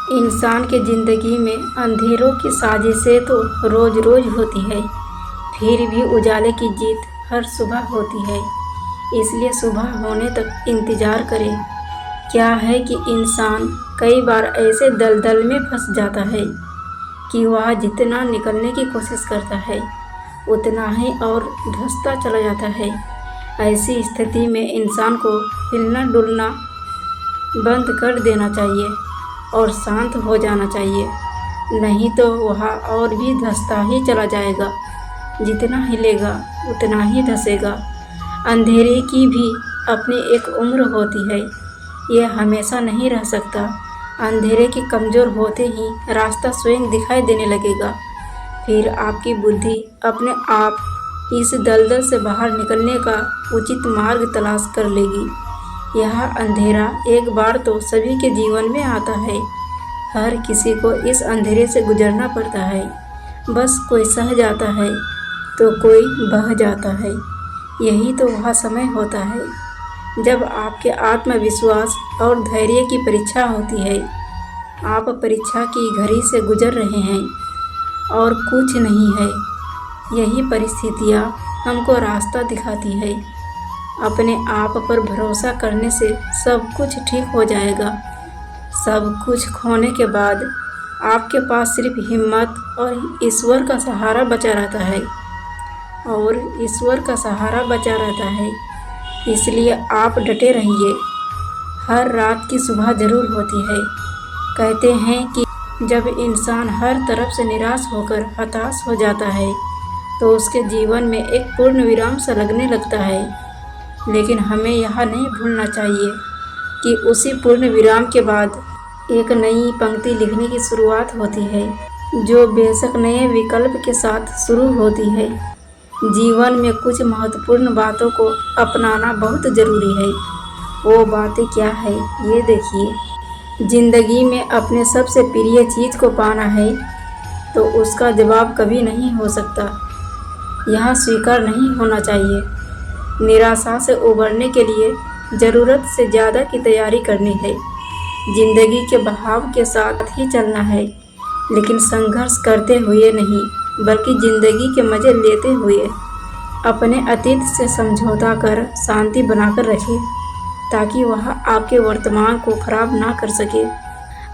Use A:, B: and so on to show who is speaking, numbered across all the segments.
A: इंसान की ज़िंदगी में अंधेरों की साजिशें तो रोज़ रोज़ होती है, फिर भी उजाले की जीत हर सुबह होती है। इसलिए सुबह होने तक इंतज़ार करें। क्या है कि इंसान कई बार ऐसे दलदल में फंस जाता है कि वह जितना निकलने की कोशिश करता है उतना ही और धंसता चला जाता है। ऐसी स्थिति में इंसान को हिलना डुलना बंद कर देना चाहिए और शांत हो जाना चाहिए, नहीं तो वह और भी धंसता ही चला जाएगा। जितना हिलेगा उतना ही धंसेगा। अंधेरे की भी अपनी एक उम्र होती है, यह हमेशा नहीं रह सकता। अंधेरे के कमज़ोर होते ही रास्ता स्वयं दिखाई देने लगेगा। फिर आपकी बुद्धि अपने आप इस दलदल से बाहर निकलने का उचित मार्ग तलाश कर लेगी। यह अंधेरा एक बार तो सभी के जीवन में आता है। हर किसी को इस अंधेरे से गुजरना पड़ता है। बस कोई सह जाता है तो कोई बह जाता है। यही तो वह समय होता है जब आपके आत्मविश्वास और धैर्य की परीक्षा होती है। आप परीक्षा की घड़ी से गुजर रहे हैं और कुछ नहीं है। यही परिस्थितियाँ हमको रास्ता दिखाती है। अपने आप पर भरोसा करने से सब कुछ ठीक हो जाएगा। सब कुछ खोने के बाद आपके पास सिर्फ हिम्मत और ईश्वर का सहारा बचा रहता है। इसलिए आप डटे रहिए। हर रात की सुबह ज़रूर होती है। कहते हैं कि जब इंसान हर तरफ से निराश होकर हताश हो जाता है तो उसके जीवन में एक पूर्ण विराम सा लगने लगता है। लेकिन हमें यह नहीं भूलना चाहिए कि उसी पूर्ण विराम के बाद एक नई पंक्ति लिखने की शुरुआत होती है, जो बेशक नए विकल्प के साथ शुरू होती है। जीवन में कुछ महत्वपूर्ण बातों को अपनाना बहुत ज़रूरी है। वो बातें क्या है, ये देखिए। ज़िंदगी में अपने सबसे प्रिय चीज़ को पाना है तो उसका जवाब कभी नहीं हो सकता। यह स्वीकार नहीं होना चाहिए। निराशा से उबरने के लिए ज़रूरत से ज़्यादा की तैयारी करनी है। ज़िंदगी के बहाव के साथ ही चलना है, लेकिन संघर्ष करते हुए नहीं, बल्कि ज़िंदगी के मज़े लेते हुए। अपने अतीत से समझौता कर शांति बनाकर रखें, ताकि वह आपके वर्तमान को खराब ना कर सके।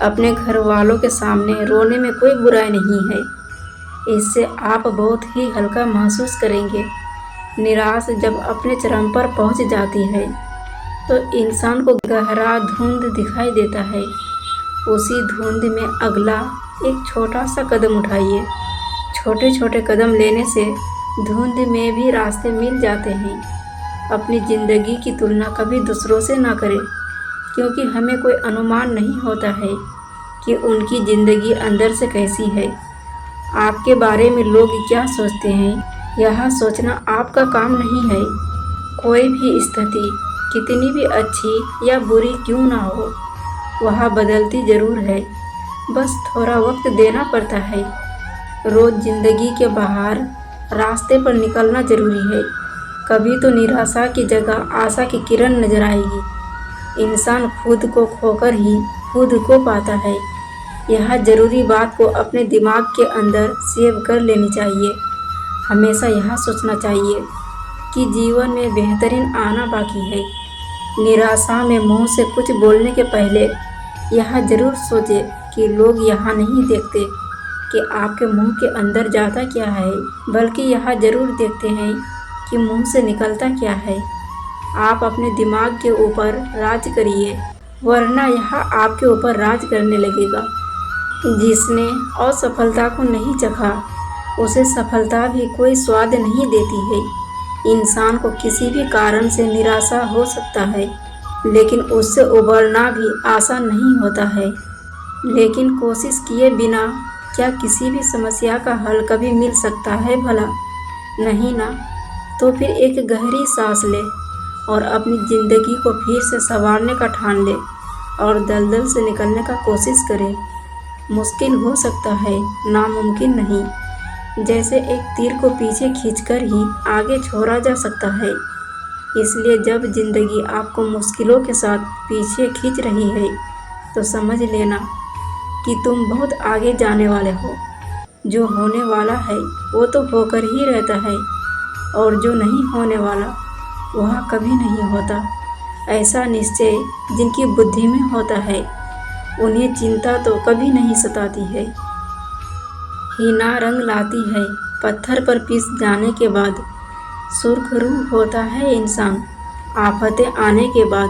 A: अपने घर वालों के सामने रोने में कोई बुराई नहीं है। इससे आप बहुत ही हल्का महसूस करेंगे। निराश जब अपने चरम पर पहुंच जाती है तो इंसान को गहरा धुंध दिखाई देता है। उसी धुंध में अगला एक छोटा सा कदम उठाइए। छोटे छोटे कदम लेने से धुंध में भी रास्ते मिल जाते हैं। अपनी ज़िंदगी की तुलना कभी दूसरों से ना करें, क्योंकि हमें कोई अनुमान नहीं होता है कि उनकी ज़िंदगी अंदर से कैसी है। आपके बारे में लोग क्या सोचते हैं, यह सोचना आपका काम नहीं है। कोई भी स्थिति कितनी भी अच्छी या बुरी क्यों ना हो, वह बदलती ज़रूर है। बस थोड़ा वक्त देना पड़ता है। रोज़ ज़िंदगी के बाहर रास्ते पर निकलना ज़रूरी है। कभी तो निराशा की जगह आशा की किरण नजर आएगी। इंसान खुद को खोकर ही खुद को पाता है। यह ज़रूरी बात को अपने दिमाग के अंदर सेव कर लेनी चाहिए। हमेशा यह सोचना चाहिए कि जीवन में बेहतरीन आना बाकी है। निराशा में मुंह से कुछ बोलने के पहले यह ज़रूर सोचें कि लोग यहाँ नहीं देखते कि आपके मुंह के अंदर जाता क्या है, बल्कि यह ज़रूर देखते हैं कि मुंह से निकलता क्या है। आप अपने दिमाग के ऊपर राज करिए, वरना यह आपके ऊपर राज करने लगेगा। जिसने असफलता को नहीं चखा, उसे सफलता भी कोई स्वाद नहीं देती है। इंसान को किसी भी कारण से निराशा हो सकता है, लेकिन उससे उबरना भी आसान नहीं होता है। लेकिन कोशिश किए बिना क्या किसी भी समस्या का हल कभी मिल सकता है भला? नहीं ना। तो फिर एक गहरी सांस ले और अपनी ज़िंदगी को फिर से संवारने का ठान ले और दलदल से निकलने का कोशिश करें। मुश्किल हो सकता है, नामुमकिन नहीं। जैसे एक तीर को पीछे खींचकर ही आगे छोड़ा जा सकता है। इसलिए जब ज़िंदगी आपको मुश्किलों के साथ पीछे खींच रही है तो समझ लेना कि तुम बहुत आगे जाने वाले हो। जो होने वाला है वो तो होकर ही रहता है, और जो नहीं होने वाला वह कभी नहीं होता। ऐसा निश्चय जिनकी बुद्धि में होता है उन्हें चिंता तो कभी नहीं सताती है। हीना रंग लाती है पत्थर पर पिस जाने के बाद। सुर्ख रूह होता है इंसान आफतें आने के बाद।